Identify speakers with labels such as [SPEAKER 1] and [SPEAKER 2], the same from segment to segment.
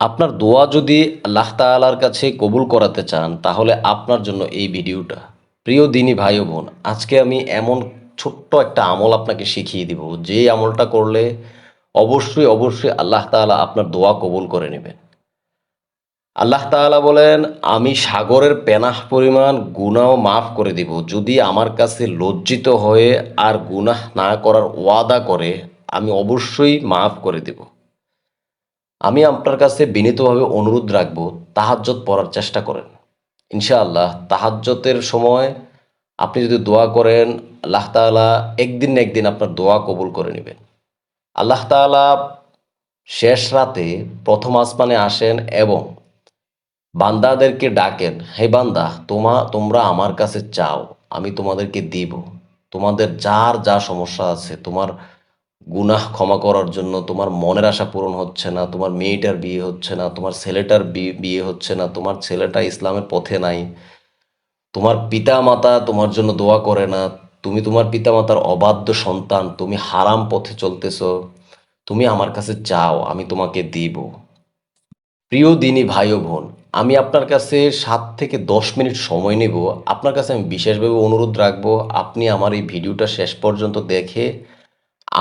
[SPEAKER 1] আপনার দোয়া যদি আল্লাহ তাআলার কাছে কবুল করাতে চান তাহলে আপনার জন্য এই ভিডিওটা। প্রিয় দিনী ভাই ও বোন, আজকে আমি এমন ছোট্ট একটা আমল আপনাকে শিখিয়ে দিব, যে আমলটা করলে অবশ্যই অবশ্যই আল্লাহ তাআলা আপনার দোয়া কবুল করে নেবেন। আল্লাহ তাআলা বলেন, আমি সাগরের পেনাহ পরিমাণ গুনাহ মাফ করে দিব যদি আমার কাছে লজ্জিত হয়ে আর গুনাহ না করার ওয়াদা করে। আমি অবশ্যই মাফ করে দেব। আমি আপনার কাছে বিনীতভাবে অনুরোধ রাখব, তাহাজ্জুদ পড়ার চেষ্টা করেন। ইনশাআল্লাহ তাহাজ্জুদের সময় আপনি যদি দোয়া করেন, আল্লাহ তাআলা একদিন না একদিন আপনার দোয়া কবুল করে নেবেন। আল্লাহ তাআলা শেষ রাতে প্রথম আসমানে আসেন এবং বান্দাদেরকে ডাকেন, হে বান্দা, তোমরা আমার কাছে চাও, আমি তোমাদেরকে দিব। তোমাদের যার যা সমস্যা আছে, তোমার গুনাহ ক্ষমা করার জন্য, তোমার মনের আশা পূরণ হচ্ছে না, তোমার মেয়েটার বিয়ে হচ্ছে না, তোমার ছেলেটার বিয়ে হচ্ছে না, তোমার ছেলেটা ইসলামের পথে নাই, তোমার পিতা মাতা তোমার জন্য দোয়া করে না, তুমি তোমার পিতা মাতার অবাধ্য সন্তান, তুমি হারাম পথে চলতেছো, তুমি আমার কাছে চাও, আমি তোমাকে দিব। প্রিয় দিনী ভাই ও বোন, আমি আপনার কাছে 7 থেকে 10 মিনিট সময় নেব। আপনার কাছে আমি বিশেষভাবে অনুরোধ রাখবো, আপনি আমার এই ভিডিওটা শেষ পর্যন্ত দেখে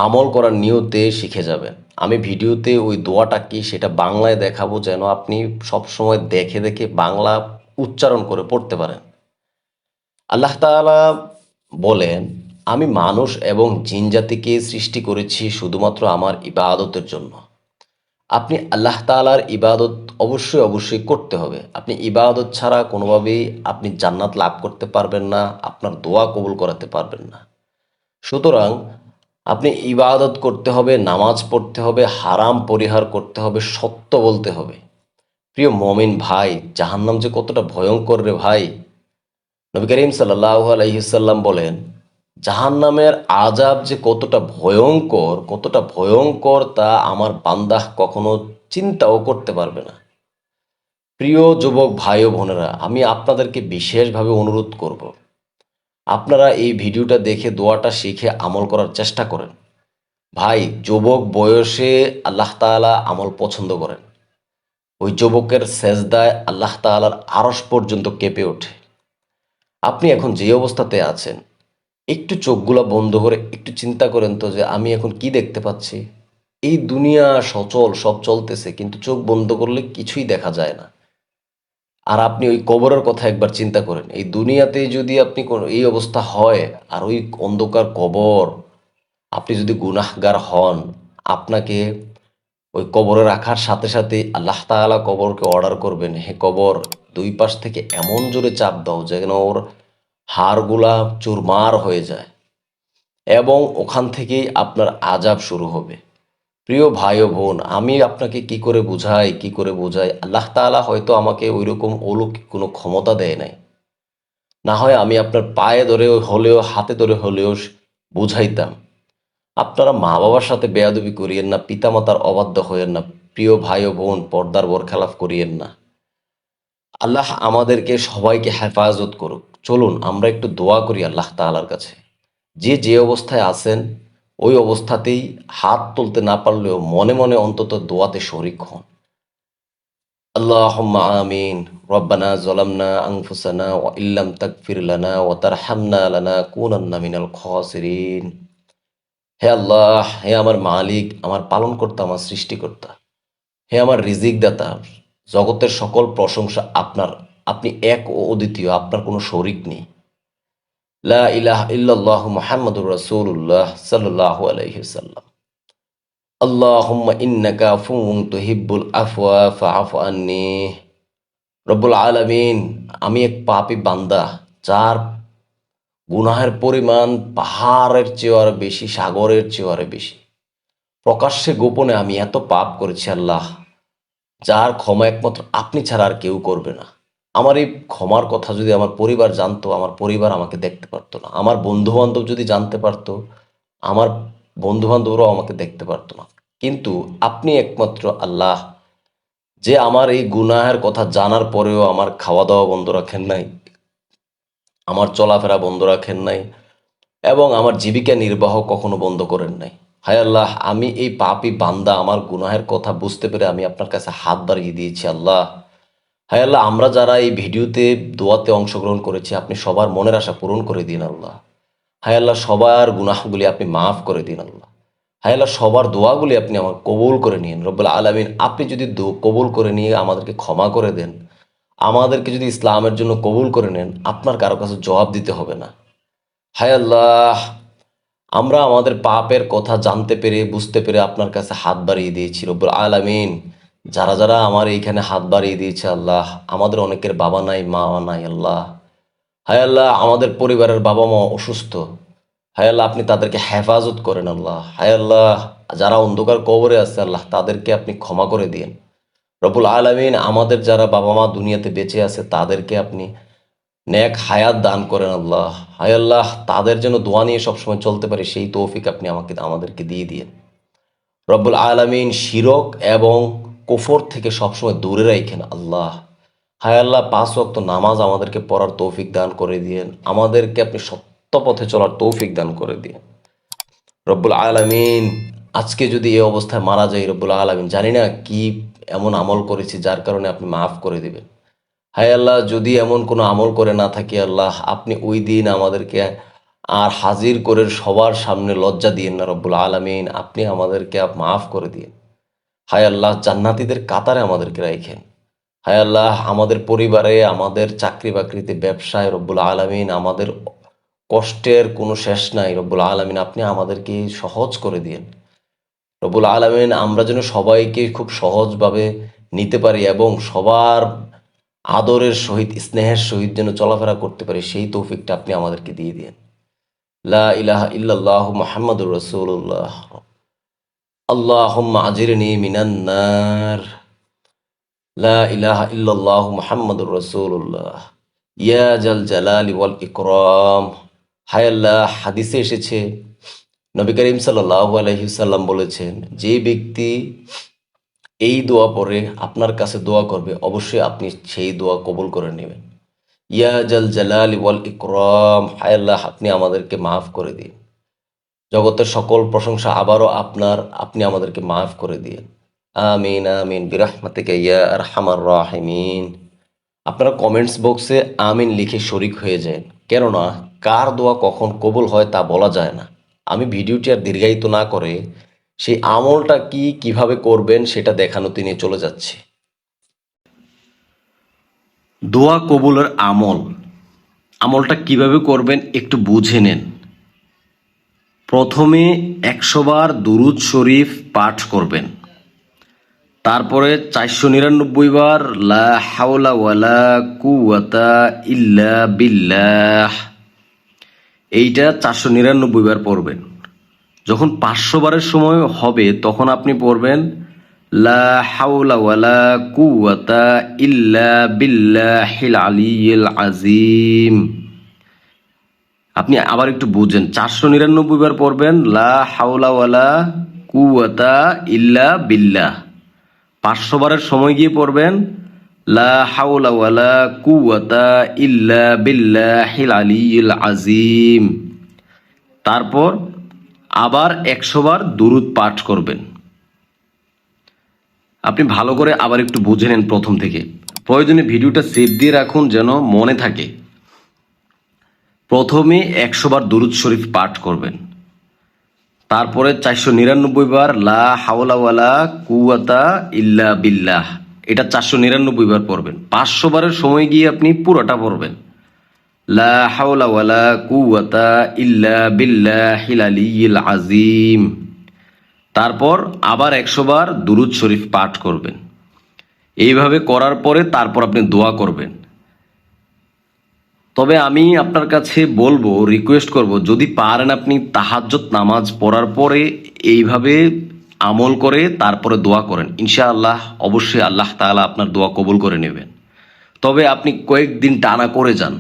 [SPEAKER 1] আমল করার নিয়তে শিখে যাবেন। আমি ভিডিওতে ওই দোয়াটা কি সেটা বাংলায় দেখাবো, যেন আপনি সবসময় দেখে দেখে বাংলা উচ্চারণ করে পড়তে পারেন। আল্লাহ তাআলা বলেন, আমি মানুষ এবং জিন জাতিকে সৃষ্টি করেছি শুধুমাত্র আমার ইবাদতের জন্য। আপনি আল্লাহ তাআলার ইবাদত অবশ্যই অবশ্যই করতে হবে। আপনি ইবাদত ছাড়া কোনোভাবেই আপনি জান্নাত লাভ করতে পারবেন না, আপনার দোয়া কবুল করাতে পারবেন না। সুতরাং আপনি ইবাদত করতে হবে, নামাজ পড়তে হবে, হারাম পরিহার করতে হবে, সত্য বলতে হবে। প্রিয় মমিন ভাই, জাহান্নাম যে কতটা ভয়ঙ্কর রে ভাই! নবী করিম সাল্লাল্লাহু আলাইহি সাল্লাম বলেন, জাহান্নামের আযাব যে কতটা ভয়ঙ্কর তা আমার বান্দা কখনো চিন্তাও করতে পারবে না। প্রিয় যুবক ভাই ও বোনেরা, আমি আপনাদেরকে বিশেষভাবে অনুরোধ করব, আপনারা এই ভিডিওটা দেখে দোয়াটা শিখে আমল করার চেষ্টা করেন। ভাই, যুবক বয়সে আল্লাহ তাআলা আমল পছন্দ করেন। ওই যুবকের সেজদায় আল্লাহ তাআলার আরশ পর্যন্ত কেঁপে ওঠে। আপনি এখন যে অবস্থাতে আছেন, একটু চোখগুলা বন্ধ করে একটু চিন্তা করেন তো, যে আমি এখন কি দেখতে পাচ্ছি। এই দুনিয়া সচল, সব চলতেছে, কিন্তু চোখ বন্ধ করলে কিছুই দেখা যায় না। আর আপনি ওই কবরের কথা একবার চিন্তা করেন, এই দুনিয়াতে যদি আপনি এই অবস্থা হয়, আর ওই অন্ধকার কবর, আপনি যদি গুনাহগার হন, আপনাকে ওই কবরে রাখার সাথে সাথে আল্লাহ তাআলা কবরকে অর্ডার করবেন, হে কবর, দুই পাশ থেকে এমন জোরে চাপ দাও যেন ওর হাড়গুলা চুরমার হয়ে যায়, এবং ওখান থেকেই আপনার আযাব শুরু হবে। প্রিয় ভাই ও বোন, আমি আপনাকে কি করে বোঝাই, আল্লাহ তাআলা হয়তো আমাকে ওইরকম অলৌকিক কোনো ক্ষমতা দেয় নাই। না হয় আমি আপনার পায়ে ধরে হলেও, হাতে ধরে হলেও বুঝাইতাম। আপনারা মা বাবার সাথে বেয়াদবি করিয়েন না, পিতামাতার অবাধ্য হইয়েন না। প্রিয় ভাই ও বোন, পর্দার বরখেলাপ করিয়েন না। আল্লাহ আমাদেরকে সবাইকে হেফাজত করুক। চলুন আমরা একটু দোয়া করি আল্লাহ তাআলার কাছে। যে যে অবস্থায় আছেন, ওই অবস্থাতেই হাত তুলতে না পারলেও মনে মনে অন্তত দোয়াতে শরিক হন। আল্লাহুম্মা আমিন। রব্বানা যালামনা আনফুসানা ওয়া ইল্লাম তাগফির লানা ওয়া তারহামনা লানাকুনান্না মিনাল খাসিরিন। হে আল্লাহ, হে আমার মালিক, আমার পালনকর্তা, আমার সৃষ্টিকর্তা, হে আমার রিজিক দাতা, জগতের সকল প্রশংসা আপনার। আপনি এক ও অদ্বিতীয়, আপনার কোনো শরিক নেই। লা ইলাহা ইল্লাল্লাহু মুহাম্মাদুর রাসূলুল্লাহ সাল্লাল্লাহু আলাইহি ওয়াসাল্লাম। আল্লাহুম্মা ইন্নাকা আফুউন তুহিব্বুল আফওয়া ফাআফু আন্নি। রব্বুল আলামিন, আমি এক পাপী বান্দা, যার গুনাহের পরিমাণ পাহাড়ের চেয়েও আরো বেশি, সাগরের চেয়েও আরো বেশি। প্রকাশ্যে গোপনে আমি এত পাপ করেছি আল্লাহ, যার ক্ষমা একমাত্র আপনি ছাড়া আর কেউ করবে না। আমার এই ক্ষমার কথা যদি আমার পরিবার জানতো, আমার পরিবার আমাকে দেখতে পারতো না। আমার বন্ধু বান্ধব যদি জানতে পারতো, আমার বন্ধু বান্ধবরাও আমাকে দেখতে পারতো না। কিন্তু আপনি একমাত্র আল্লাহ, যে আমার এই গুনাহের কথা জানার পরেও আমার খাওয়া দাওয়া বন্ধ রাখেন নাই, আমার চলাফেরা বন্ধ রাখেন নাই, এবং আমার জীবিকা নির্বাহ কখনো বন্ধ করেন নাই। হায় আল্লাহ, আমি এই পাপী বান্দা আমার গুনাহের কথা বুঝতে পেরে আমি আপনার কাছে হাত বাড়িয়ে দিয়েছি আল্লাহ। হায় আল্লাহ, আমরা যারা এই ভিডিওতে দোয়াতে অংশগ্রহণ করেছি, আপনি সবার মনের আশা পূরণ করে দিন আল্লাহ। হায় আল্লাহ, সবার গুনাহগুলি আপনি মাফ করে দিন আল্লাহ। হায় আল্লাহ, সবার দোয়াগুলি আপনি আমার কবুল করে নিন রব্বুল আলামিন। আপনি যদি কবুল করে নিয়ে আমাদেরকে ক্ষমা করে দেন, আমাদেরকে যদি ইসলামের জন্য কবুল করে নেন, আপনার কারো কাছে জবাব দিতে হবে না। হায় আল্লাহ, আমরা আমাদের পাপের কথা জানতে পেরে বুঝতে পেরে আপনার কাছে হাত বাড়িয়ে দিয়েছি রব্বুল আলামিন। যারা যারা আমার এইখানে হাত বাড়িয়ে দিয়েছে আল্লাহ, আমাদের অনেকের বাবা নাই, মা নাই আল্লাহ। হায় আল্লাহ, আমাদের পরিবারের বাবা মা অসুস্থ। হায় আল্লাহ, আপনি তাদেরকে হেফাজত করেন আল্লাহ। হায় আল্লাহ, যারা অন্ধকার কবরে আছে আল্লাহ, তাদেরকে আপনি ক্ষমা করে দিন রব্বুল আলামিন। আমাদের যারা বাবা মা দুনিয়াতে বেঁচে আছে তাদেরকে আপনি নেক হায়াত দান করেন আল্লাহ। হায় আল্লাহ, তাদের যেন দোয়া নিয়ে সবসময় চলতে পারে সেই তৌফিক আপনি আমাদেরকে দিয়ে দিন রব্বুল আলামিন। শিরক এবং কুফর থেকে সবসময় দূরে রাখেন আল্লাহ। হায় আল্লাহ, 5 ওয়াক্ত নামাজ আমাদেরকে পড়ার তৌফিক দান করে দিয়েন, আমাদেরকে আপনি সত্য পথে চলার তৌফিক দান করে দিন রব্বুল আলামিন। আজকে যদি এই অবস্থায় মারা যাই রব্বুল আলামিন, জানি না কি এমন আমল করেছি যার কারণে আপনি মাফ করে দিবেন। হায় আল্লাহ, যদি এমন কোনো আমল করে না থাকি আল্লাহ, আপনি ওই দিন আমাদেরকে আর হাজির করে সবার সামনে লজ্জা দিয়েন না রব্বুল আলামিন। আপনি আমাদেরকে মাফ করে দিন। হায় আল্লাহ, জান্নাতীদের কাতারে আমাদেরকে রাখেন। হায় আল্লাহ, আমাদের পরিবারে, আমাদের চাকরি বাকরিতে, ব্যবসায় রব্বুল আলামিন, আমাদের কষ্টের কোনো শেষ নাই রব্বুল আলামিন। আপনি আমাদেরকে সহজ করে দিন রব্বুল আলামিন। আমরা যেন সবাইকে খুব সহজভাবে নিতে পারি এবং সবার আদরের সহিত, স্নেহের সহিত যেন চলাফেরা করতে পারি, সেই তৌফিকটা আপনি আমাদেরকে দিয়ে দিন। লা ইলাহা ইল্লাল্লাহু মুহাম্মাদুর রাসূলুল্লাহ। আল্লাহুম্মা আজিরনি মিনান নার। লা ইলাহা ইল্লাল্লাহু মুহাম্মাদুর রাসূলুল্লাহ। ইয়া জাল জালালি ওয়াল ইকরাম। হায় আল্লাহ, হাদিসে এসেছে, নবী করিম সাল্লাল্লাহু আলাইহি ওয়াসাল্লাম বলেছেন, যে ব্যক্তি এই দোয়া পড়ে আপনার কাছে দোয়া করবে, অবশ্যই আপনি সেই দোয়া কবুল করে নেবেন। ইয়া জাল জালালি ওয়াল ইকরাম। হায় আল্লাহ, আপনি আমাদেরকে মাফ করে দিন। জগতের সকল প্রশংসা আবারও আপনার, আপনি আমাদেরকে মাফ করে দিন। আমিন আমিন বিরাহমাতিকা ইয়া আরহামার রাহিমিন। আপনারা কমেন্টস বক্সে আমিন লিখে শরিক হয়ে যান, কেননা কার দোয়া কখন কবুল হয় তা বলা যায় না। আমি ভিডিওটি আর দীর্ঘায়িত না করে সেই আমলটা কিভাবে করবেন সেটা দেখানোতে নিয়ে চলে যাচ্ছি। দোয়া কবুলের আমলটা কিভাবে করবেন একটু বুঝে নেন। প্রথমে 100 বার দুরুদ শরীফ পাঠ করবেন, তারপরে 499 বার লা হাওলা ওয়ালা কুওয়াতা ইল্লা বিল্লাহ, এইটা 499 বার পড়বেন। যখন 500 বারের সময় হবে তখন আপনি পড়বেন লা হাওলা ওয়ালা কুওয়াতা ইল্লা বিল্লাহিল আলিয়্যিল আযীম। আপনি আবার একটু বুঝেন, 499 বার পড়বেন লা হাওলা ওয়ালা কুওয়াতা ইল্লা বিল্লাহ। 500 বারের সময় গিয়ে পড়বেন লা হাওলা ওয়ালা কুওয়াতা ইল্লা বিল্লাহিল আলিয়্যিল আযীম। তারপর আবার 100 বার দুরূদ পাঠ করবেন। আপনি ভালো করে আবার একটু বুঝে নেন প্রথম থেকে, প্রয়োজনে ভিডিওটা সেভ দিয়ে রাখুন যেন মনে থাকে। প্রথমে 100 বার দুরূদ শরীফ পাঠ করবেন, তারপরে 499 বার লা হাওলা ওয়ালা কুওয়াতা ইল্লা বিল্লাহ, এটা 499 বার পড়বেন। 500 বারের সময় গিয়ে আপনি পুরোটা পড়বেন লা হাওলা ওয়ালা কুওয়াতা ইল্লা বিল্লাহিল আলিয়্যিল আযীম। তারপর আবার 100 বার দুরূদ শরীফ পাঠ করবেন। এইভাবে করার পরে তারপর আপনি দোয়া করবেন। তবে আমি আপনার কাছে বলবো, রিকোয়েস্ট করব, যদি পারেন আপনি তাহাজ্জুদ নামাজ পড়ার পরে এইভাবে আমল করে তারপরে দোয়া করেন, ইনশাআল্লাহ অবশ্যই আল্লাহ তাআলা আপনার দোয়া কবুল করে নেবেন। তবে আপনি কয়েকদিন টানা করে যান,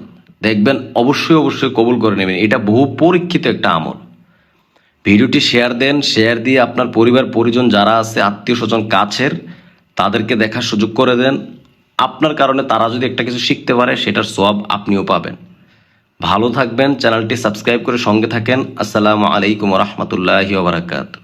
[SPEAKER 1] দেখবেন অবশ্যই কবুল করে নেবেন। এটা বহু পরীক্ষিত একটা আমল। ভিডিওটি শেয়ার দেন, শেয়ার দিয়ে আপনার পরিবার পরিজন যারা আছে, আত্মীয় স্বজন কাছের, তাদেরকে দেখার সুযোগ করে দেন। আপনার কারণে তারা যদি একটা কিছু শিখতে পারে, সেটার সওয়াব আপনিও পাবেন। ভালো থাকবেন, চ্যানেলটি সাবস্ক্রাইব করে সঙ্গে থাকেন। আসসালামু আলাইকুম ওয়া রাহমাতুল্লাহি ওয়া বারাকাতুহু।